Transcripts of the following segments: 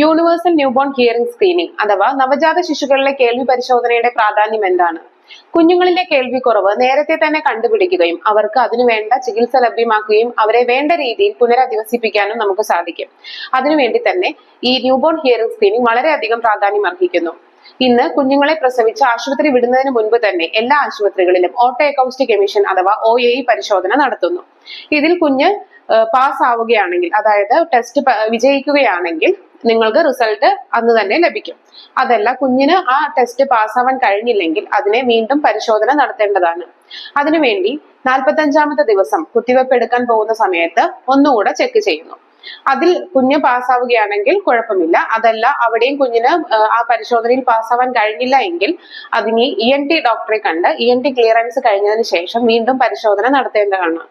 Universal newborn hearing screening അഥവാ നവജാത ശിശുക്കളിലെ കേൾവി പരിശോധനയുടെ പ്രാധാന്യം എന്താണ്? കുഞ്ഞുങ്ങളിലെ കേൾവിക്കുറവ് നേരത്തെ തന്നെ കണ്ടുപിടിക്കുകയും അവർക്ക് അതിനുവേണ്ട ചികിത്സ ലഭ്യമാക്കുകയും അവരെ വേണ്ട രീതിയിൽ പുനരധിവസിപ്പിക്കാനും നമുക്ക് സാധിക്കും. അതിനുവേണ്ടി തന്നെ ഈ ന്യൂബോൺ ഹിയറിംഗ് സ്ക്രീനിംഗ് വളരെയധികം പ്രാധാന്യം അർഹിക്കുന്നു. ഇന്ന് കുഞ്ഞുങ്ങളെ പ്രസവിച്ച് ആശുപത്രി വിടുന്നതിന് മുൻപ് തന്നെ എല്ലാ ആശുപത്രികളിലും ഓട്ടോ അക്കൗസ്റ്റിക് എമിഷൻ അഥവാ OAE പരിശോധന നടത്തുന്നു. ഇതിൽ കുഞ്ഞ് പാസ് ആവുകയാണെങ്കിൽ, അതായത് ടെസ്റ്റ് വിജയിക്കുകയാണെങ്കിൽ നിങ്ങൾക്ക് റിസൾട്ട് അന്ന് തന്നെ ലഭിക്കും. അതല്ല, കുഞ്ഞിന് ആ ടെസ്റ്റ് പാസ്സാവാൻ കഴിഞ്ഞില്ലെങ്കിൽ അതിനെ വീണ്ടും പരിശോധന നടത്തേണ്ടതാണ്. അതിനുവേണ്ടി 45ാമത്തെ ദിവസം കുത്തിവെപ്പ് എടുക്കാൻ പോകുന്ന സമയത്ത് ഒന്നുകൂടെ ചെക്ക് ചെയ്യുന്നു. അതിൽ കുഞ്ഞ് പാസ്സാവുകയാണെങ്കിൽ കുഴപ്പമില്ല. അതല്ല, അവിടെയും കുഞ്ഞിന് ആ പരിശോധനയിൽ പാസ്സാവാൻ കഴിഞ്ഞില്ല എങ്കിൽ അതിന് ENT ഡോക്ടറെ കണ്ട് ENT ക്ലിയറൻസ് കഴിഞ്ഞതിന് ശേഷം വീണ്ടും പരിശോധന നടത്തേണ്ടതാണ്.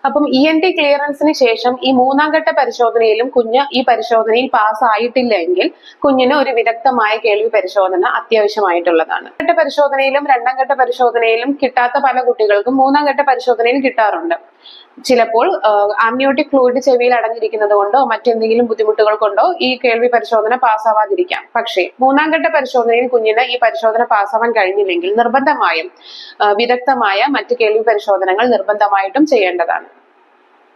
അപ്പം ENT ക്ലിയറൻസിന് ശേഷം ഈ 3ാം ഘട്ട പരിശോധനയിലും കുഞ്ഞ് ഈ പരിശോധനയിൽ പാസ് ആയിട്ടില്ല എങ്കിൽ കുഞ്ഞിന് ഒരു വിദഗ്ധമായ കേൾവി പരിശോധന അത്യാവശ്യമായിട്ടുള്ളതാണ്. ഘട്ട പരിശോധനയിലും 2ാം ഘട്ട പരിശോധനയിലും കിട്ടാത്ത പല കുട്ടികൾക്കും 3ാം ഘട്ട പരിശോധനയിൽ കിട്ടാറുണ്ട്. ചിലപ്പോൾ ആംനിയോട്ടിക് ഫ്ലൂയിഡ് ചെവിയിൽ അടഞ്ഞിരിക്കുന്നത് കൊണ്ടോ മറ്റെന്തെങ്കിലും ബുദ്ധിമുട്ടുകൾ കൊണ്ടോ ഈ കേൾവി പരിശോധന പാസ്സാവാതിരിക്കാം. പക്ഷേ 3ാം ഘട്ട പരിശോധനയിൽ കുഞ്ഞിന് ഈ പരിശോധന പാസ്സാവാൻ കഴിഞ്ഞില്ലെങ്കിൽ നിർബന്ധമായും വിദഗ്ധമായ മറ്റ് കേൾവി പരിശോധനകൾ നിർബന്ധമായിട്ടും ചെയ്യേണ്ടതാണ്.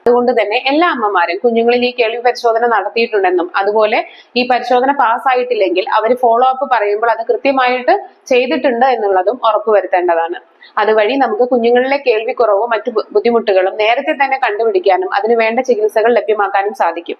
അതുകൊണ്ട് തന്നെ എല്ലാ അമ്മമാരും കുഞ്ഞുങ്ങളിൽ ഈ കേൾവി പരിശോധന നടത്തിയിട്ടുണ്ടെന്നും അതുപോലെ ഈ പരിശോധന പാസ്സായിട്ടില്ലെങ്കിൽ അവർ ഫോളോ അപ്പ് പറയുമ്പോൾ അത് കൃത്യമായിട്ട് ചെയ്തിട്ടുണ്ട് എന്നുള്ളതും ഉറപ്പുവരുത്തേണ്ടതാണ്. അതുവഴി നമുക്ക് കുഞ്ഞുങ്ങളിലെ കേൾവിക്കുറവും മറ്റു ബുദ്ധിമുട്ടുകളും നേരത്തെ തന്നെ കണ്ടുപിടിക്കാനും അതിനു വേണ്ട ചികിത്സകൾ ലഭ്യമാക്കാനും സാധിക്കും.